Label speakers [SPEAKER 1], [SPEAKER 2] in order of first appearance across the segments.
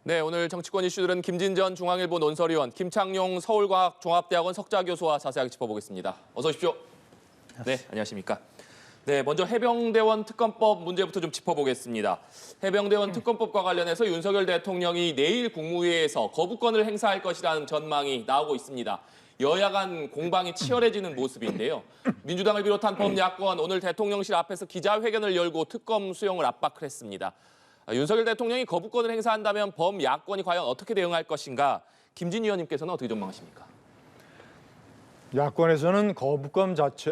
[SPEAKER 1] 네, 오늘 정치권 이슈들은 김진전 중앙일보 논설위원, 김창룡 서울과학종합대학원 석좌교수와 자세하게 짚어보겠습니다. 어서 오십시오. 네, 안녕하십니까. 네, 먼저 해병대원 특검법 문제부터 좀 짚어보겠습니다. 해병대원 특검법과 관련해서 윤석열 대통령이 내일 국무회의에서 거부권을 행사할 것이라는 전망이 나오고 있습니다. 여야 간 공방이 치열해지는 모습인데요. 민주당을 비롯한 범야권 오늘 대통령실 앞에서 기자회견을 열고 특검 수용을 압박을 했습니다. 윤석열 대통령이 거부권을 행사한다면 범야권이 과연 어떻게 대응할 것인가? 김진 의원님께서는 어떻게 전망하십니까?
[SPEAKER 2] 야권에서는 거부권 자체,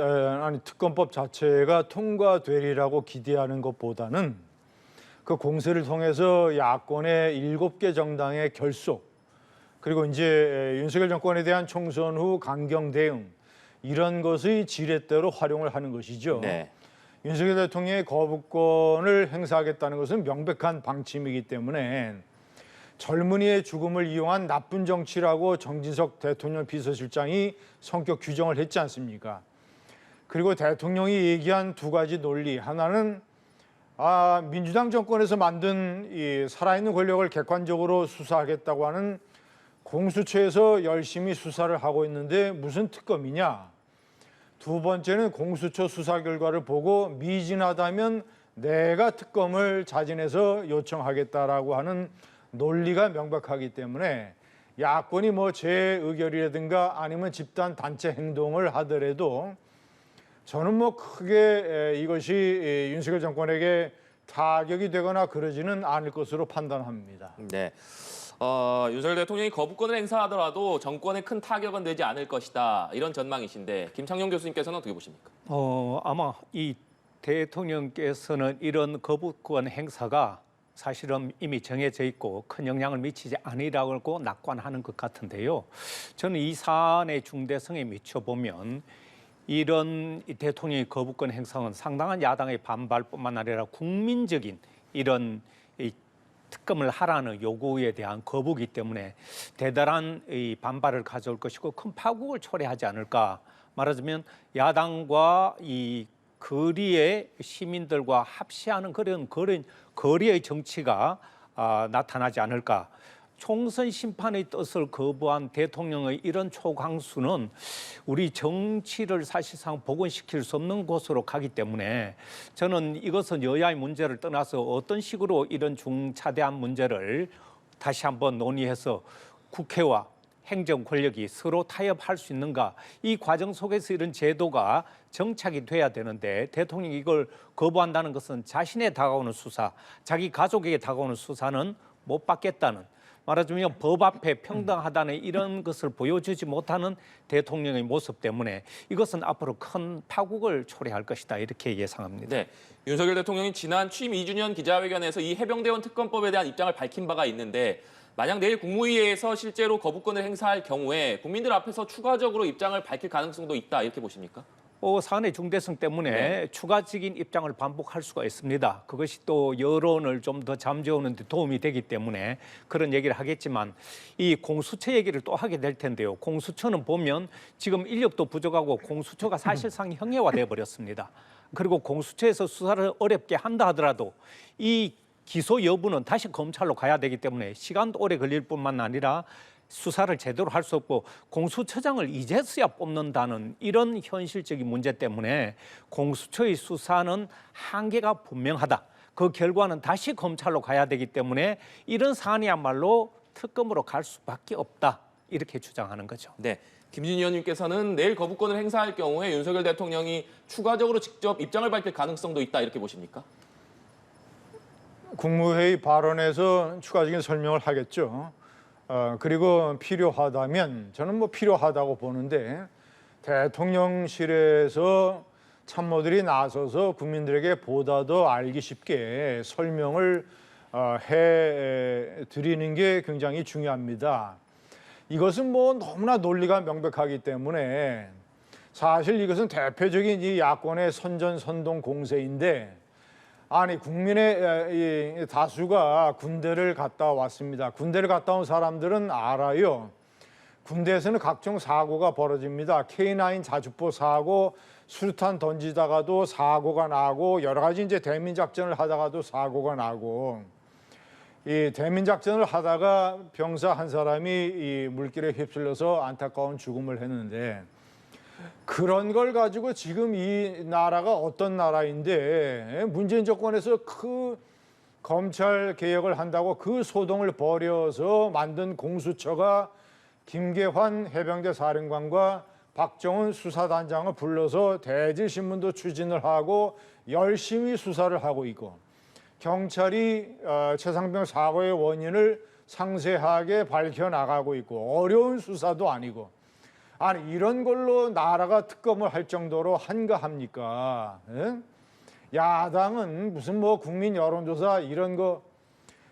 [SPEAKER 2] 특검법 자체가 통과되리라고 기대하는 것보다는 그 공세를 통해서 야권의 7개 정당의 결속, 그리고 이제 윤석열 정권에 대한 총선 후 강경 대응, 이런 것의 지렛대로 활용을 하는 것이죠.
[SPEAKER 1] 네.
[SPEAKER 2] 윤석열 대통령의 거부권을 행사하겠다는 것은 명백한 방침이기 때문에 젊은이의 죽음을 이용한 나쁜 정치라고 정진석 대통령 비서실장이 성격 규정을 했지 않습니까? 그리고 대통령이 얘기한 두 가지 논리, 하나는 민주당 정권에서 만든 이 살아있는 권력을 객관적으로 수사하겠다고 하는 공수처에서 열심히 수사를 하고 있는데 무슨 특검이냐? 두 번째는 공수처 수사 결과를 보고 미진하다면 내가 특검을 자진해서 요청하겠다라고 하는 논리가 명백하기 때문에 야권이 뭐 재의결이라든가 아니면 집단 단체 행동을 하더라도 저는 뭐 크게 이것이 윤석열 정권에게 타격이 되거나 그러지는 않을 것으로 판단합니다.
[SPEAKER 1] 네. 윤석열 대통령이 거부권을 행사하더라도 정권에 큰 타격은 되지 않을 것이다. 이런 전망이신데 김창룡 교수님께서는 어떻게 보십니까?
[SPEAKER 3] 아마 이 대통령께서는 이런 거부권 행사가 사실은 이미 정해져 있고 큰 영향을 미치지 않으리라고 낙관하는 것 같은데요. 저는 이 사안의 중대성에 미쳐보면 이런 대통령의 거부권 행사는 상당한 야당의 반발뿐만 아니라 국민적인 이런 특검을 하라는 요구에 대한 거부이기 때문에 대단한 반발을 가져올 것이고 큰 파국을 초래하지 않을까. 말하자면 야당과 이 거리의 시민들과 합시하는 그런 거리의 정치가 나타나지 않을까. 총선 심판의 뜻을 거부한 대통령의 이런 초강수는 우리 정치를 사실상 복원시킬 수 없는 곳으로 가기 때문에 저는 이것은 여야의 문제를 떠나서 어떤 식으로 이런 중차대한 문제를 다시 한번 논의해서 국회와 행정 권력이 서로 타협할 수 있는가, 이 과정 속에서 이런 제도가 정착이 돼야 되는데 대통령이 이걸 거부한다는 것은 자신에 다가오는 수사, 자기 가족에게 다가오는 수사는 못 받겠다는, 말하자면 법 앞에 평등하다는 이런 것을 보여주지 못하는 대통령의 모습 때문에 이것은 앞으로 큰 파국을 초래할 것이다, 이렇게 예상합니다.
[SPEAKER 1] 네. 윤석열 대통령이 지난 취임 2주년 기자회견에서 이 해병대원 특검법에 대한 입장을 밝힌 바가 있는데 만약 내일 국무회의에서 실제로 거부권을 행사할 경우에 국민들 앞에서 추가적으로 입장을 밝힐 가능성도 있다, 이렇게 보십니까?
[SPEAKER 3] 사안의 중대성 때문에 추가적인 입장을 반복할 수가 있습니다. 그것이 또 여론을 좀 더 잠재우는 데 도움이 되기 때문에 그런 얘기를 하겠지만 이 공수처 얘기를 또 하게 될 텐데요. 공수처는 보면 지금 인력도 부족하고 공수처가 사실상 형해화돼 버렸습니다. 그리고 공수처에서 수사를 어렵게 한다 하더라도 이 기소 여부는 다시 검찰로 가야 되기 때문에 시간도 오래 걸릴 뿐만 아니라 수사를 제대로 할 수 없고 공수처장을 이제서야 뽑는다는 이런 현실적인 문제 때문에 공수처의 수사는 한계가 분명하다. 그 결과는 다시 검찰로 가야 되기 때문에 이런 사안이야말로 특검으로 갈 수밖에 없다, 이렇게 주장하는 거죠.
[SPEAKER 1] 네. 김진 의원님께서는 내일 거부권을 행사할 경우에 윤석열 대통령이 추가적으로 직접 입장을 밝힐 가능성도 있다, 이렇게 보십니까?
[SPEAKER 2] 국무회의 발언에서 추가적인 설명을 하겠죠. 그리고 필요하다면 저는 뭐 필요하다고 보는데 대통령실에서 참모들이 나서서 국민들에게 보다 더 알기 쉽게 설명을 해 드리는 게 굉장히 중요합니다. 이것은 뭐 너무나 논리가 명백하기 때문에 사실 이것은 대표적인 이 야권의 선전선동 공세인데, 아니 국민의 다수가 군대를 갔다 왔습니다. 군대를 갔다 온 사람들은 알아요. 군대에서는 각종 사고가 벌어집니다. K9 자주포 사고, 수류탄 던지다가도 사고가 나고 여러 가지 이제 대민 작전을 하다가도 사고가 나고, 이 대민작전을 하다가 병사 한 사람이 이 물길에 휩쓸려서 안타까운 죽음을 했는데 그런 걸 가지고 지금 이 나라가 어떤 나라인데 문재인 정권에서 그 검찰 개혁을 한다고 그 소동을 벌여서 만든 공수처가 김계환 해병대 사령관과 박정훈 수사단장을 불러서 대질신문도 추진을 하고 열심히 수사를 하고 있고 경찰이 최상병 사고의 원인을 상세하게 밝혀나가고 있고 어려운 수사도 아니고 아니 이런 걸로 나라가 특검을 할 정도로 한가합니까? 예? 야당은 무슨 뭐 국민 여론조사 이런 거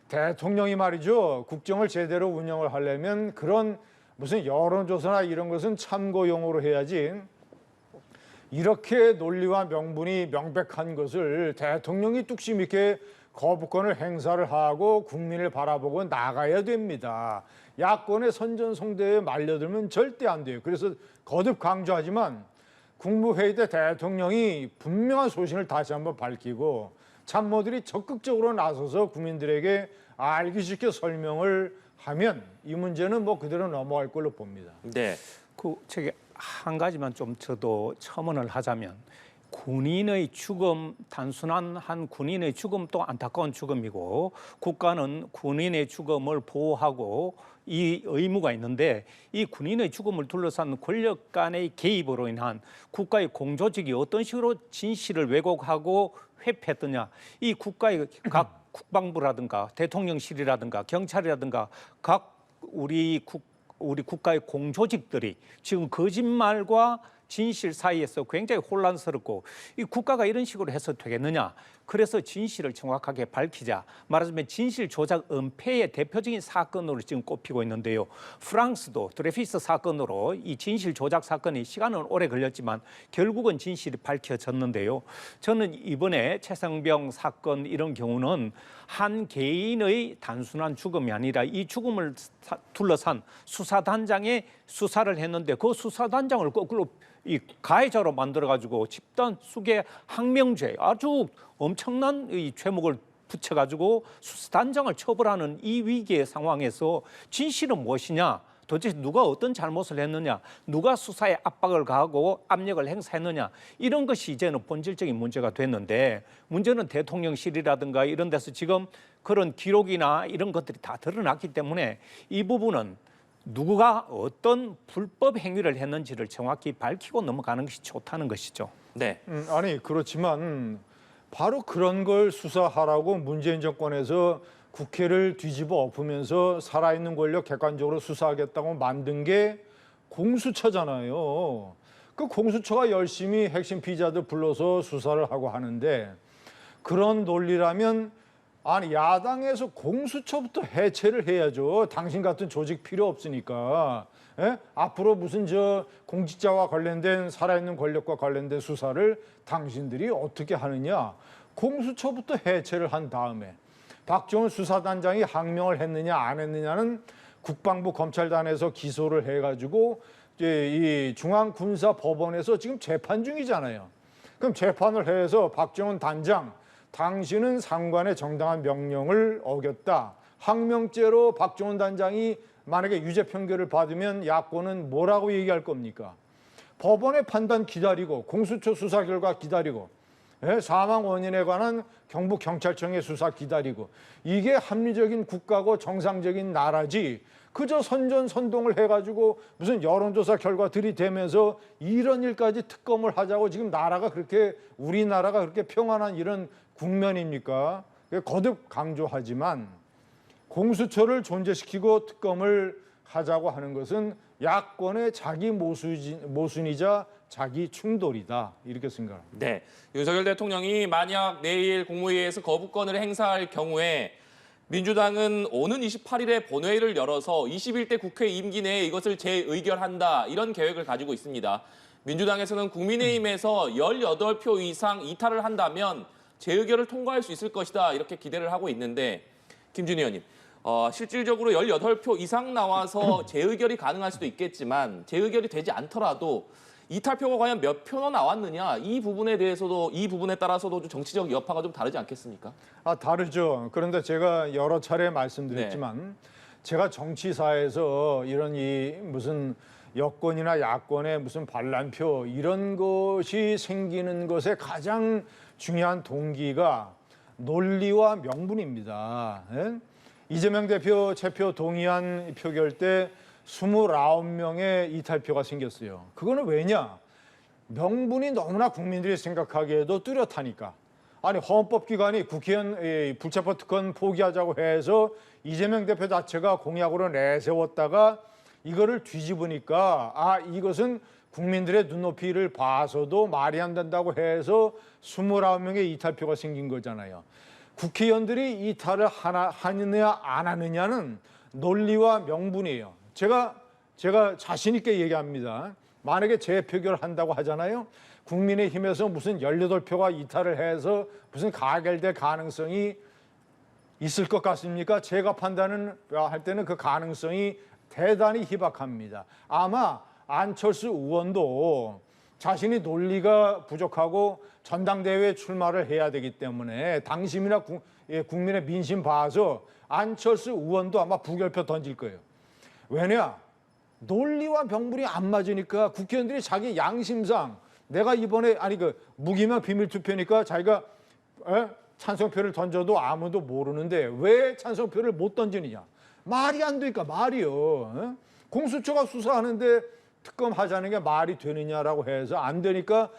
[SPEAKER 2] 대통령이 말이죠. 국정을 제대로 운영을 하려면 그런 무슨 여론조사나 이런 것은 참고용으로 해야지 이렇게 논리와 명분이 명백한 것을 대통령이 뚝심 있게 거부권을 행사를 하고 국민을 바라보고 나가야 됩니다. 야권의 선전송대에 말려들면 절대 안 돼요. 그래서 거듭 강조하지만 국무회의 때 대통령이 분명한 소신을 다시 한번 밝히고 참모들이 적극적으로 나서서 국민들에게 알기 쉽게 설명을 하면 이 문제는 뭐 그대로 넘어갈 걸로 봅니다.
[SPEAKER 1] 네.
[SPEAKER 3] 저기 한 가지만 좀 저도 첨언을 하자면 군인의 죽음, 단순한 한 군인의 죽음도 안타까운 죽음이고 국가는 군인의 죽음을 보호하고 이 의무가 있는데 이 군인의 죽음을 둘러싼 권력 간의 개입으로 인한 국가의 공조직이 어떤 식으로 진실을 왜곡하고 회피했느냐. 이 국가의 각 국방부라든가 대통령실이라든가 경찰이라든가 각 우리 국가의 공조직들이 지금 거짓말과 진실 사이에서 굉장히 혼란스럽고 이 국가가 이런 식으로 해서 되겠느냐. 그래서 진실을 정확하게 밝히자. 말하자면 진실 조작 은폐의 대표적인 사건으로 지금 꼽히고 있는데요. 프랑스도 드레피스 사건으로 이 진실 조작 사건이 시간은 오래 걸렸지만 결국은 진실이 밝혀졌는데요. 저는 이번에 최상병 사건 이런 경우는 한 개인의 단순한 죽음이 아니라 이 죽음을 둘러싼 수사단장의 수사를 했는데 그 수사단장을 거꾸로 이 가해자로 만들어가지고 집단 수괴 항명죄 아주 엄청난 이 죄목을 붙여가지고 수사단장을 처벌하는 이 위기의 상황에서 진실은 무엇이냐? 도대체 누가 어떤 잘못을 했느냐? 누가 수사에 압박을 가하고 압력을 행사했느냐? 이런 것이 이제는 본질적인 문제가 됐는데 문제는 대통령실이라든가 이런 데서 지금 그런 기록이나 이런 것들이 다 드러났기 때문에 이 부분은 누구가 어떤 불법 행위를 했는지를 정확히 밝히고 넘어가는 것이 좋다는 것이죠.
[SPEAKER 1] 네.
[SPEAKER 2] 아니 그렇지만 바로 그런 걸 수사하라고 문재인 정권에서 국회를 뒤집어 엎으면서 살아있는 권력 객관적으로 수사하겠다고 만든 게 공수처잖아요. 그 공수처가 열심히 핵심 피의자들 불러서 수사를 하고 하는데 그런 논리라면 아니 야당에서 공수처부터 해체를 해야죠. 당신 같은 조직 필요 없으니까. 예? 앞으로 무슨 저 공직자와 관련된 살아있는 권력과 관련된 수사를 당신들이 어떻게 하느냐. 공수처부터 해체를 한 다음에 박정훈 수사단장이 항명을 했느냐 안 했느냐는 국방부 검찰단에서 기소를 해가지고 이 중앙군사법원에서 지금 재판 중이잖아요. 그럼 재판을 해서 박정훈 단장 당신은 상관의 정당한 명령을 어겼다. 항명죄로 박정훈 단장이 만약에 유죄 판결을 받으면 야권은 뭐라고 얘기할 겁니까? 법원의 판단 기다리고 공수처 수사 결과 기다리고 사망 원인에 관한 경북경찰청의 수사 기다리고 이게 합리적인 국가고 정상적인 나라지 그저 선전선동을 해가지고 무슨 여론조사 결과 들이대면서 이런 일까지 특검을 하자고 지금 나라가 그렇게 우리나라가 그렇게 평안한 이런 국면입니까? 거듭 강조하지만 공수처를 존재시키고 특검을 하자고 하는 것은 야권의 자기 모순이자 자기 충돌이다 이렇게 생각합니다.
[SPEAKER 1] 네. 윤석열 대통령이 만약 내일 국무회의에서 거부권을 행사할 경우에 민주당은 오는 28일에 본회의를 열어서 21대 국회 임기 내에 이것을 재의결한다 이런 계획을 가지고 있습니다. 민주당에서는 국민의힘에서 18표 이상 이탈을 한다면 재의결을 통과할 수 있을 것이다 이렇게 기대를 하고 있는데 김준희 의원님 실질적으로 18표 이상 나와서 재의결이 가능할 수도 있겠지만 재의결이 되지 않더라도 이탈표가 과연 몇 표나 나왔느냐 이 부분에 대해서도 이 부분에 따라서도 좀 정치적 여파가 좀 다르지 않겠습니까?
[SPEAKER 2] 다르죠. 그런데 제가 여러 차례 말씀드렸지만 제가 정치사에서 이런 무슨 여권이나 야권의 무슨 반란표 이런 것이 생기는 것의 가장 중요한 동기가 논리와 명분입니다. 예? 이재명 대표 체표 동의안 표결 때 29명의 이탈표가 생겼어요. 그거는 왜냐? 명분이 너무나 국민들이 생각하기에도 뚜렷하니까. 아니 헌법기관이 국회의원 불체포 특권 포기하자고 해서 이재명 대표 자체가 공약으로 내세웠다가 이거를 뒤집으니까 이것은 국민들의 눈높이를 봐서도 말이 안 된다고 해서 29명의 이탈표가 생긴 거잖아요. 국회의원들이 이탈을 하느냐 안 하느냐는 논리와 명분이에요. 제가 자신 있게 얘기합니다. 만약에 재표결을 한다고 하잖아요. 국민의힘에서 무슨 18표가 이탈을 해서 무슨 가결될 가능성이 있을 것 같습니까? 제가 판단할 때는 그 가능성이 대단히 희박합니다. 아마 안철수 의원도 자신이 논리가 부족하고 전당대회에 출마를 해야 되기 때문에 당심이나 국민의 민심 봐서 안철수 의원도 아마 부결표 던질 거예요. 왜냐? 논리와 명분이 안 맞으니까 국회의원들이 자기 양심상 내가 이번에 무기명 비밀 투표니까 자기가 찬성표를 던져도 아무도 모르는데 왜 찬성표를 못 던지느냐? 말이 안 되니까 말이요. 공수처가 수사하는데 특검하자는 게 말이 되느냐라고 해서 안 되니까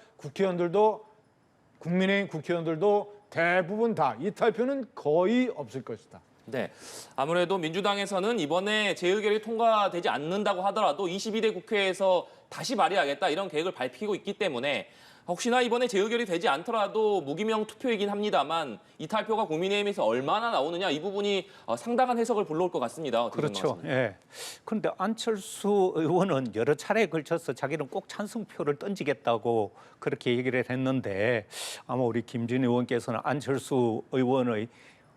[SPEAKER 2] 국민의힘 국회의원들도 대부분 다 이탈표는 거의 없을 것이다.
[SPEAKER 1] 네, 아무래도 민주당에서는 이번에 재의결이 통과되지 않는다고 하더라도 22대 국회에서 다시 발의하겠다 이런 계획을 밝히고 있기 때문에 혹시나 이번에 재의결이 되지 않더라도 무기명 투표이긴 합니다만 이탈표가 국민의힘에서 얼마나 나오느냐 이 부분이 상당한 해석을 불러올 것 같습니다.
[SPEAKER 3] 그렇죠. 예. 그런데 안철수 의원은 여러 차례에 걸쳐서 자기는 꼭 찬성표를 던지겠다고 그렇게 얘기를 했는데 아마 우리 김진애 의원께서는 안철수 의원의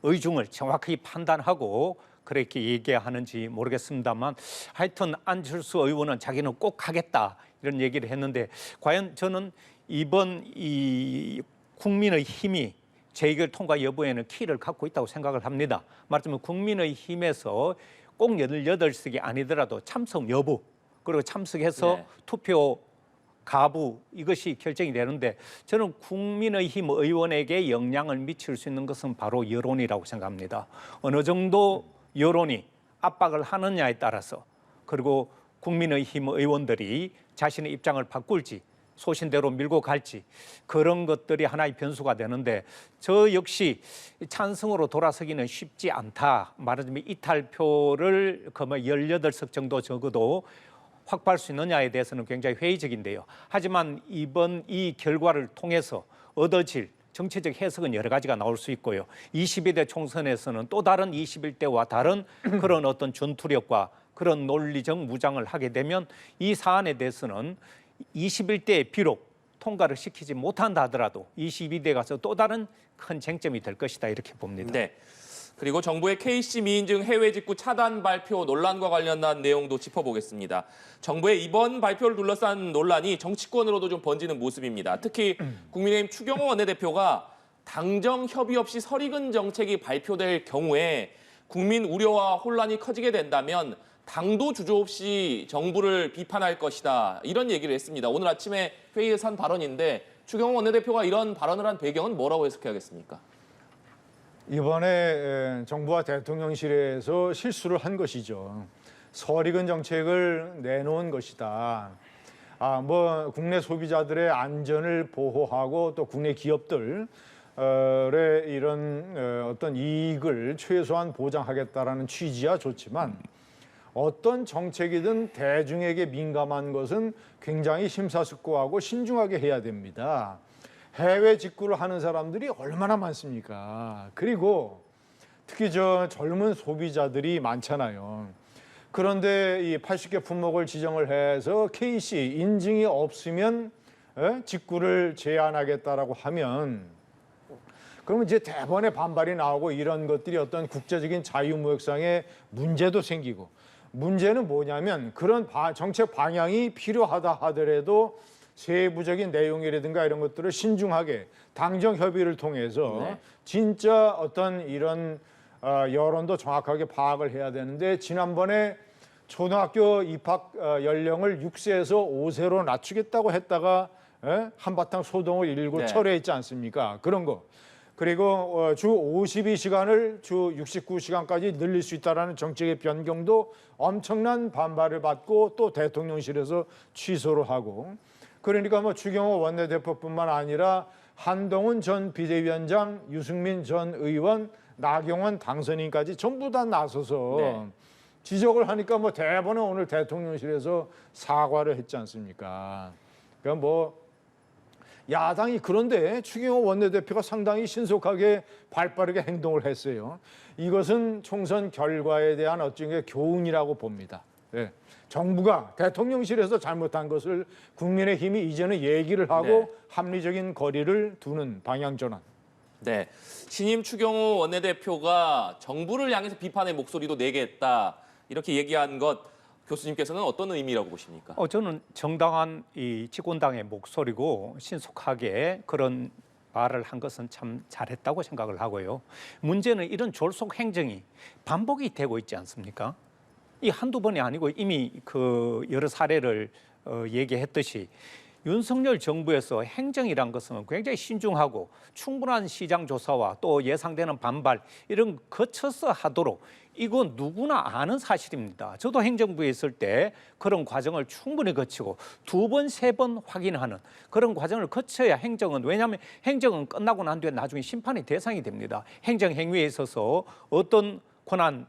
[SPEAKER 3] 의중을 정확히 판단하고 그렇게 얘기하는지 모르겠습니다만 하여튼 안철수 의원은 자기는 꼭 하겠다 이런 얘기를 했는데 과연 저는 이번 이 국민의힘이 재의결 통과 여부에는 키를 갖고 있다고 생각을 합니다. 말하자면 국민의힘에서 꼭 18석이 아니더라도 참석 여부 그리고 참석해서 투표 가부 이것이 결정이 되는데 저는 국민의힘 의원에게 영향을 미칠 수 있는 것은 바로 여론이라고 생각합니다. 어느 정도 여론이 압박을 하느냐에 따라서 그리고 국민의힘 의원들이 자신의 입장을 바꿀지 소신대로 밀고 갈지 그런 것들이 하나의 변수가 되는데 저 역시 찬성으로 돌아서기는 쉽지 않다. 말하자면 이탈표를 18석 정도 적어도 확보할 수 있느냐에 대해서는 굉장히 회의적인데요. 하지만 이번 이 결과를 통해서 얻어질 정치적 해석은 여러 가지가 나올 수 있고요. 22대 총선에서는 또 다른 21대와 다른 그런 어떤 전투력과 그런 논리적 무장을 하게 되면 이 사안에 대해서는 21대에 비록 통과를 시키지 못한다 하더라도 22대 가서 또 다른 큰 쟁점이 될 것이다 이렇게 봅니다.
[SPEAKER 1] 네. 그리고 정부의 KC 미인증 해외 직구 차단 발표 논란과 관련한 내용도 짚어보겠습니다. 정부의 이번 발표를 둘러싼 논란이 정치권으로도 좀 번지는 모습입니다. 특히 국민의힘 추경호 원내대표가 당정 협의 없이 설익은 정책이 발표될 경우에 국민 우려와 혼란이 커지게 된다면 당도 주저 없이 정부를 비판할 것이다. 이런 얘기를 했습니다. 오늘 아침에 회의에서 한 발언인데 추경호 원내대표가 이런 발언을 한 배경은 뭐라고 해석해야겠습니까?
[SPEAKER 2] 이번에 정부와 대통령실에서 실수를 한 것이죠. 설익은 정책을 내놓은 것이다. 국내 소비자들의 안전을 보호하고 또 국내 기업들의 이런 어떤 이익을 최소한 보장하겠다라는 취지야 좋지만 어떤 정책이든 대중에게 민감한 것은 굉장히 심사숙고하고 신중하게 해야 됩니다. 해외 직구를 하는 사람들이 얼마나 많습니까? 그리고 특히 젊은 소비자들이 많잖아요. 그런데 이 80개 품목을 지정을 해서 KC 인증이 없으면 직구를 제한하겠다라고 하면 그러면 이제 대번에 반발이 나오고 이런 것들이 어떤 국제적인 자유무역상의 문제도 생기고 문제는 뭐냐면 그런 정책 방향이 필요하다 하더라도 세부적인 내용이라든가 이런 것들을 신중하게 당정 협의를 통해서
[SPEAKER 1] 네.
[SPEAKER 2] 진짜 어떤 이런 여론도 정확하게 파악을 해야 되는데 지난번에 초등학교 입학 연령을 6세에서 5세로 낮추겠다고 했다가 한바탕 소동을 일고
[SPEAKER 1] 네.
[SPEAKER 2] 철회했지 않습니까? 그런 거. 그리고 주 52시간을 주 69시간까지 늘릴 수 있다라는 정책의 변경도 엄청난 반발을 받고 또 대통령실에서 취소를 하고 그러니까 뭐 추경호 원내대표뿐만 아니라 한동훈 전 비대위원장, 유승민 전 의원, 나경원 당선인까지 전부 다 나서서
[SPEAKER 1] 네.
[SPEAKER 2] 지적을 하니까 뭐 대번에 오늘 대통령실에서 사과를 했지 않습니까? 그러니까 뭐 야당이 그런데 추경호 원내대표가 상당히 신속하게 발빠르게 행동을 했어요. 이것은 총선 결과에 대한 어쩌면 교훈이라고 봅니다. 네. 정부가 대통령실에서 잘못한 것을 국민의힘이 이제는 얘기를 하고
[SPEAKER 1] 네.
[SPEAKER 2] 합리적인 거리를 두는 방향 전환.
[SPEAKER 1] 네, 신임 추경호 원내대표가 정부를 향해서 비판의 목소리도 내겠다 이렇게 얘기한 것 교수님께서는 어떤 의미라고 보십니까?
[SPEAKER 3] 저는 정당한 이 집권당의 목소리고 신속하게 그런 말을 한 것은 참 잘했다고 생각을 하고요. 문제는 이런 졸속 행정이 반복이 되고 있지 않습니까? 이 한두 번이 아니고 이미 그 여러 사례를 얘기했듯이 윤석열 정부에서 행정이란 것은 굉장히 신중하고 충분한 시장 조사와 또 예상되는 반발 이런 거쳐서 하도록 이건 누구나 아는 사실입니다. 저도 행정부에 있을 때 그런 과정을 충분히 거치고 두 번, 세 번 확인하는 그런 과정을 거쳐야 행정은 왜냐하면 행정은 끝나고 난 뒤에 나중에 심판의 대상이 됩니다. 행정 행위에 있어서 어떤 권한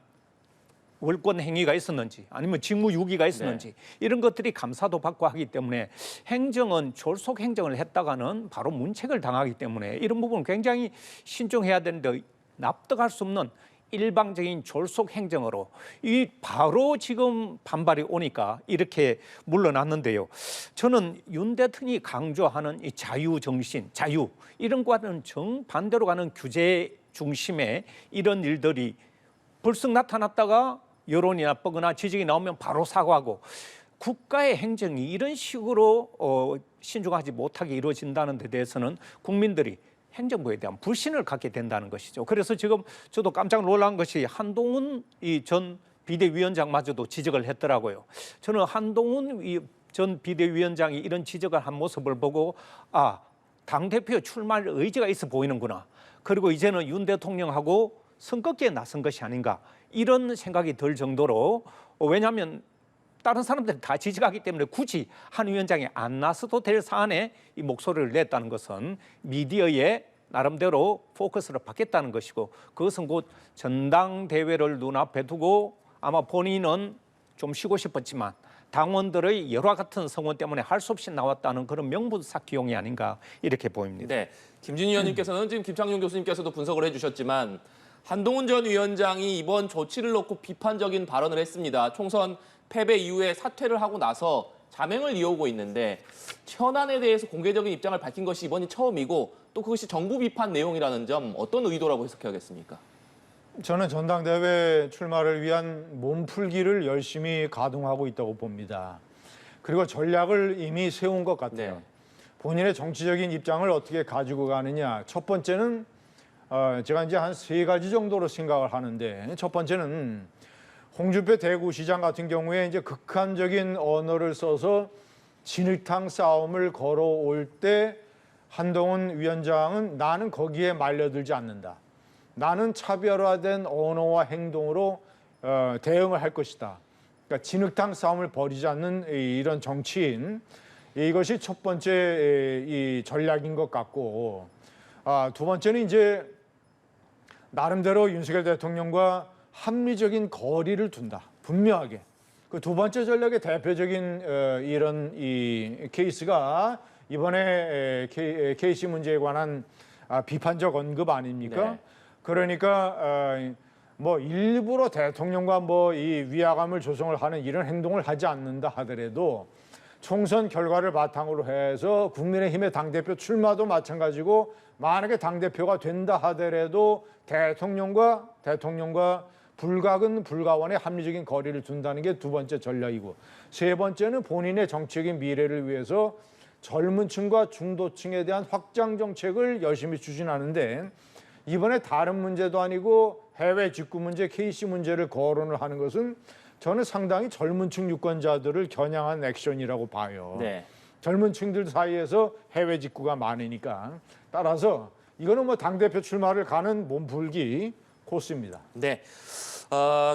[SPEAKER 3] 월권 행위가 있었는지 아니면 직무유기가 있었는지 이런 것들이 감사도 받고 하기 때문에 행정은 졸속 행정을 했다가는 바로 문책을 당하기 때문에 이런 부분은 굉장히 신중해야 되는데 납득할 수 없는 일방적인 졸속 행정으로 이 바로 지금 반발이 오니까 이렇게 물러났는데요. 저는 윤 대통령이 강조하는 이 자유 정신, 자유 이런 거와는 정반대로 가는 규제 중심의 이런 일들이 불쑥 나타났다가 여론이나 뻐거나 지적이 나오면 바로 사과하고 국가의 행정이 이런 식으로 신중하지 못하게 이루어진다는 데 대해서는 국민들이 행정부에 대한 불신을 갖게 된다는 것이죠. 그래서 지금 저도 깜짝 놀란 것이 한동훈 전 비대위원장마저도 지적을 했더라고요. 저는 한동훈 전 비대위원장이 이런 지적을 한 모습을 보고 당대표 출마할 의지가 있어 보이는구나. 그리고 이제는 윤 대통령하고 선긋기에 나선 것이 아닌가 이런 생각이 들 정도로 왜냐하면 다른 사람들이 다 지적하기 때문에 굳이 한 위원장이 안 나서도 될 사안에 이 목소리를 냈다는 것은 미디어의 나름대로 포커스를 받겠다는 것이고 그것은 곧 전당대회를 눈앞에 두고 아마 본인은 좀 쉬고 싶었지만 당원들의 열화 같은 성원 때문에 할 수 없이 나왔다는 그런 명분쌓기용이 아닌가 이렇게 보입니다.
[SPEAKER 1] 네, 김준희 의원님께서는 지금 김창룡 교수님께서도 분석을 해주셨지만 한동훈 전 위원장이 이번 조치를 놓고 비판적인 발언을 했습니다. 총선 패배 이후에 사퇴를 하고 나서 자맹을 이어오고 있는데 현안에 대해서 공개적인 입장을 밝힌 것이 이번이 처음이고 또 그것이 정부 비판 내용이라는 점 어떤 의도라고 해석해야겠습니까?
[SPEAKER 2] 저는 전당대회 출마를 위한 몸풀기를 열심히 가동하고 있다고 봅니다. 그리고 전략을 이미 세운 것 같아요.
[SPEAKER 1] 네.
[SPEAKER 2] 본인의 정치적인 입장을 어떻게 가지고 가느냐. 첫 번째는 제가 이제 한 3가지 정도로 생각을 하는데 첫 번째는 홍준표 대구시장 같은 경우에 이제 극한적인 언어를 써서 진흙탕 싸움을 걸어올 때 한동훈 위원장은 나는 거기에 말려들지 않는다. 나는 차별화된 언어와 행동으로 대응을 할 것이다. 그러니까 진흙탕 싸움을 벌이지 않는 이런 정치인 이것이 첫 번째 이 전략인 것 같고 두 번째는 이제 나름대로 윤석열 대통령과 합리적인 거리를 둔다. 분명하게. 그 두 번째 전략의 대표적인 이런 이 케이스가 이번에 KC 문제에 관한 비판적 언급 아닙니까?
[SPEAKER 1] 네.
[SPEAKER 2] 그러니까 뭐 일부러 대통령과 뭐 이 위화감을 조성을 하는 이런 행동을 하지 않는다 하더라도 총선 결과를 바탕으로 해서 국민의힘의 당대표 출마도 마찬가지고 만약에 당대표가 된다 하더라도 대통령과 불가근 불가원의 합리적인 거리를 둔다는 게 두 번째 전략이고 세 번째는 본인의 정치적인 미래를 위해서 젊은 층과 중도층에 대한 확장 정책을 열심히 추진하는데 이번에 다른 문제도 아니고 해외 직구 문제, KC 문제를 거론을 하는 것은 저는 상당히 젊은 층 유권자들을 겨냥한 액션이라고 봐요.
[SPEAKER 1] 네.
[SPEAKER 2] 젊은 층들 사이에서 해외 직구가 많으니까. 따라서 이거는 뭐 당대표 출마를 가는 몸풀기 코스입니다.
[SPEAKER 1] 네.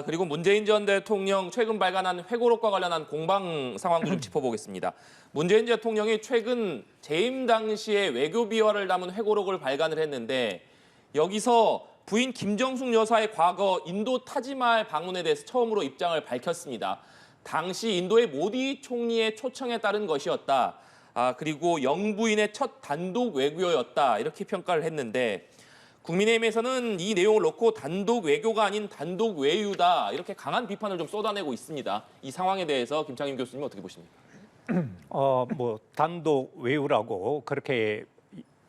[SPEAKER 1] 그리고 문재인 전 대통령 최근 발간한 회고록과 관련한 공방 상황도 좀 짚어보겠습니다. 문재인 대통령이 최근 재임 당시에 외교 비화를 담은 회고록을 발간을 했는데 여기서 부인 김정숙 여사의 과거 인도 타지마할 방문에 대해서 처음으로 입장을 밝혔습니다. 당시 인도의 모디 총리의 초청에 따른 것이었다. 그리고 영부인의 첫 단독 외교였다. 이렇게 평가를 했는데 국민의힘에서는 이 내용을 놓고 단독 외교가 아닌 단독 외유다. 이렇게 강한 비판을 좀 쏟아내고 있습니다. 이 상황에 대해서 김창임 교수님 어떻게 보십니까?
[SPEAKER 3] 뭐 단독 외유라고 그렇게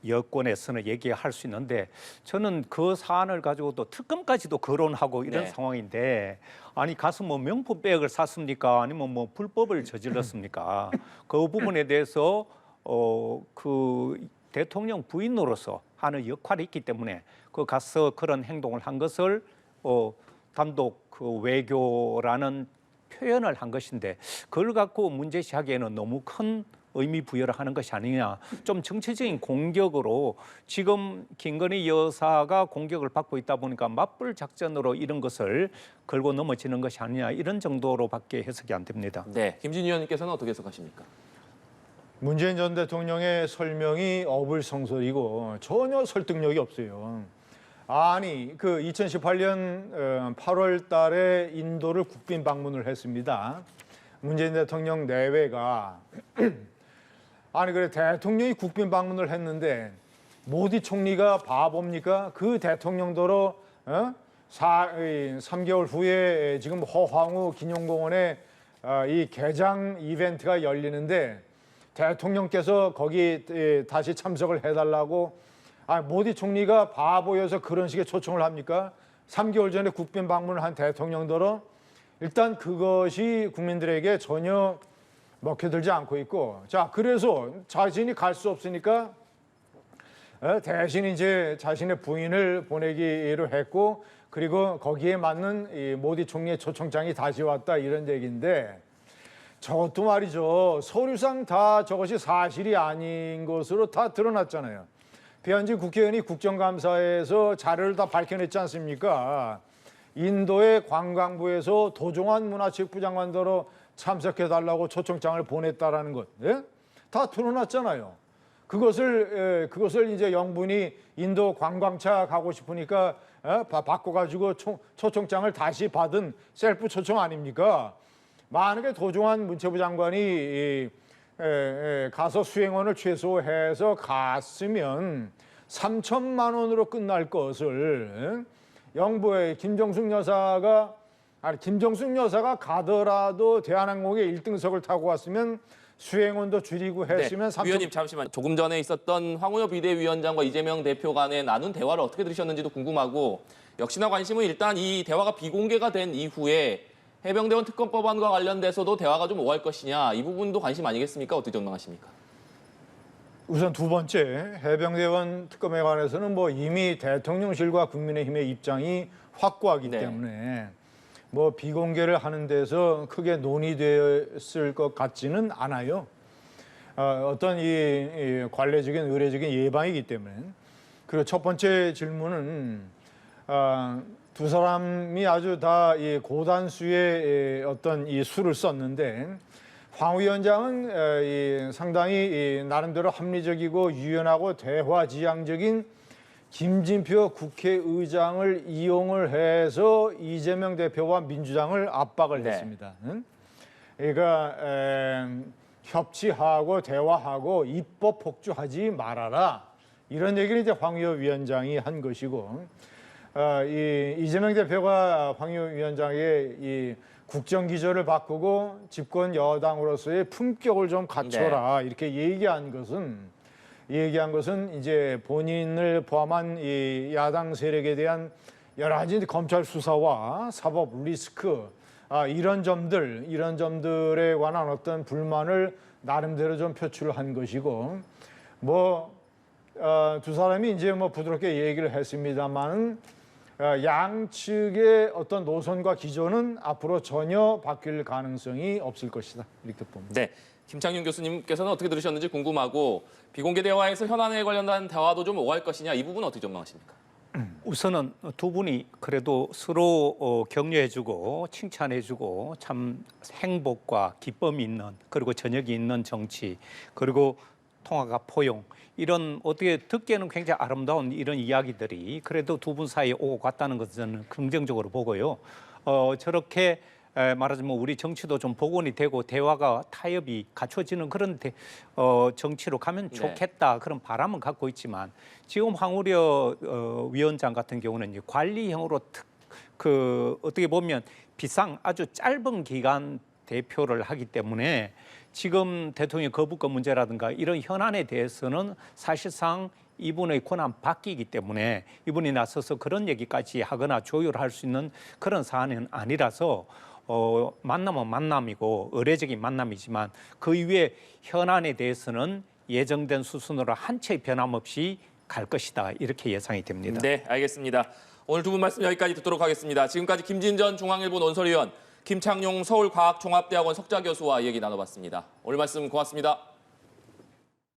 [SPEAKER 3] 여권에서는 얘기할 수 있는데 저는 그 사안을 가지고도 특검까지도 거론하고 이런
[SPEAKER 1] 네.
[SPEAKER 3] 상황인데 아니 가서 뭐 명품백을 샀습니까? 아니면 뭐 불법을 저질렀습니까? 그 부분에 대해서 그 대통령 부인으로서 하는 역할이 있기 때문에 그 가서 그런 행동을 한 것을 단독 그 외교라는 표현을 한 것인데 그걸 갖고 문제시하기에는 너무 큰 의미 부여를 하는 것이 아니냐. 좀 정치적인 공격으로 지금 김건희 여사가 공격을 받고 있다 보니까 맞불 작전으로 이런 것을 걸고 넘어지는 것이 아니냐. 이런 정도로밖에 해석이 안 됩니다.
[SPEAKER 1] 네. 김진희 의원님께서는 어떻게 해석하십니까?
[SPEAKER 2] 문재인 전 대통령의 설명이 어불성설이고 전혀 설득력이 없어요. 아니, 그 2018년 8월 달에 인도를 국빈 방문을 했습니다. 문재인 대통령 내외가 아니 그래 대통령이 국빈 방문을 했는데 모디 총리가 바보입니까? 그 대통령도로 3개월 후에 지금 허황우 기념공원에 이 개장 이벤트가 열리는데 대통령께서 거기 다시 참석을 해달라고 모디 총리가 바보여서 그런 식의 초청을 합니까? 3개월 전에 국빈 방문을 한 대통령도로 일단 그것이 국민들에게 전혀 먹혀들지 않고 있고 자 그래서 자신이 갈 수 없으니까 대신 이제 자신의 부인을 보내기로 했고 그리고 거기에 맞는 이 모디 총리의 초청장이 다시 왔다 이런 얘기인데 저것도 말이죠. 서류상 다 저것이 사실이 아닌 것으로 다 드러났잖아요. 배현진 국회의원이 국정감사에서 자료를 다 밝혀냈지 않습니까? 인도의 관광부에서 도종환 문화체육부 장관도로 참석해달라고 초청장을 보냈다라는 것, 예? 다 드러났잖아요. 그것을 이제 영분이 인도 관광차 가고 싶으니까 바꿔가지고 초청장을 다시 받은 셀프 초청 아닙니까? 만약에 도종환 문체부 장관이 가서 수행원을 최소해서 갔으면 3천만 원으로 끝날 것을 영부의 김정숙 여사가 가더라도 대한항공의 1등석을 타고 왔으면 수행원도 줄이고 했으면
[SPEAKER 1] 네, 위원님 잠시만 조금 전에 있었던 황운여 비대위원장과 이재명 대표 간에 나눈 대화를 어떻게 들으셨는지도 궁금하고 역시나 관심은 일단 이 대화가 비공개가 된 이후에 해병대원 특검법안과 관련돼서도 대화가 좀 오갈 것이냐 이 부분도 관심 아니겠습니까? 어떻게 전망하십니까?
[SPEAKER 2] 우선 두 번째 해병대원 특검에 관해서는 뭐 이미 대통령실과 국민의힘의 입장이 확고하기
[SPEAKER 1] 네.
[SPEAKER 2] 때문에 뭐 비공개를 하는 데서 크게 논의됐을 것 같지는 않아요. 어떤 이 관례적인 의례적인 예방이기 때문에. 그리고 첫 번째 질문은 두 사람이 아주 다 이 고단수의 어떤 이 수를 썼는데 황 위원장은 상당히 나름대로 합리적이고 유연하고 대화지향적인 김진표 국회의장을 이용을 해서 이재명 대표와 민주당을 압박을
[SPEAKER 1] 네.
[SPEAKER 2] 했습니다. 그러니까 협치하고 대화하고 입법 폭주하지 말아라. 이런 얘기를 이제 황 위원장이 한 것이고 이재명 대표가 황 위원장의 이 국정 기조를 바꾸고 집권 여당으로서의 품격을 좀 갖춰라. 이렇게 얘기한 것은 이제 본인을 포함한 이 야당 세력에 대한 여러 가지 검찰 수사와 사법 리스크 이런 점들에 관한 어떤 불만을 나름대로 좀 표출한 것이고 두 사람이 이제 부드럽게 얘기를 했습니다만 양측의 어떤 노선과 기조는 앞으로 전혀 바뀔 가능성이 없을 것이다 이렇게 봅니다.
[SPEAKER 1] 네, 김창룡 교수님께서는 어떻게 들으셨는지 궁금하고 비공개 대화에서 현안에 관련된 대화도 좀 오갈 것이냐 이 부분은 어떻게 전망하십니까?
[SPEAKER 3] 우선은 두 분이 그래도 서로 격려해주고 칭찬해주고 참 행복과 기쁨이 있는 그리고 저녁이 있는 정치 그리고 통화가 포용 이런 어떻게 듣기에는 굉장히 아름다운 이런 이야기들이 그래도 두 분 사이에 오고 갔다는 것은 저는 긍정적으로 보고요. 저렇게 말하자면 우리 정치도 좀 복원이 되고 대화가 타협이 갖춰지는 그런 정치로 가면 좋겠다 그런 바람은 갖고 있지만 지금 황우려 위원장 같은 경우는 이제 관리형으로 어떻게 보면 비상 아주 짧은 기간 대표를 하기 때문에 지금 대통령 거부권 문제라든가 이런 현안에 대해서는 사실상 이분의 권한 바뀌기 때문에 이분이 나서서 그런 얘기까지 하거나 조율할 수 있는 그런 사안은 아니라서 만남은 만남이고 의례적인 만남이지만 그 이후에 현안에 대해서는 예정된 수순으로 한 채 변함없이 갈 것이다 이렇게 예상이 됩니다.
[SPEAKER 1] 네, 알겠습니다. 오늘 두 분 말씀 여기까지 듣도록 하겠습니다. 지금까지 김진전 중앙일보 논설위원, 김창룡 서울과학종합대학원 석좌교수와 얘기 나눠봤습니다. 오늘 말씀 고맙습니다.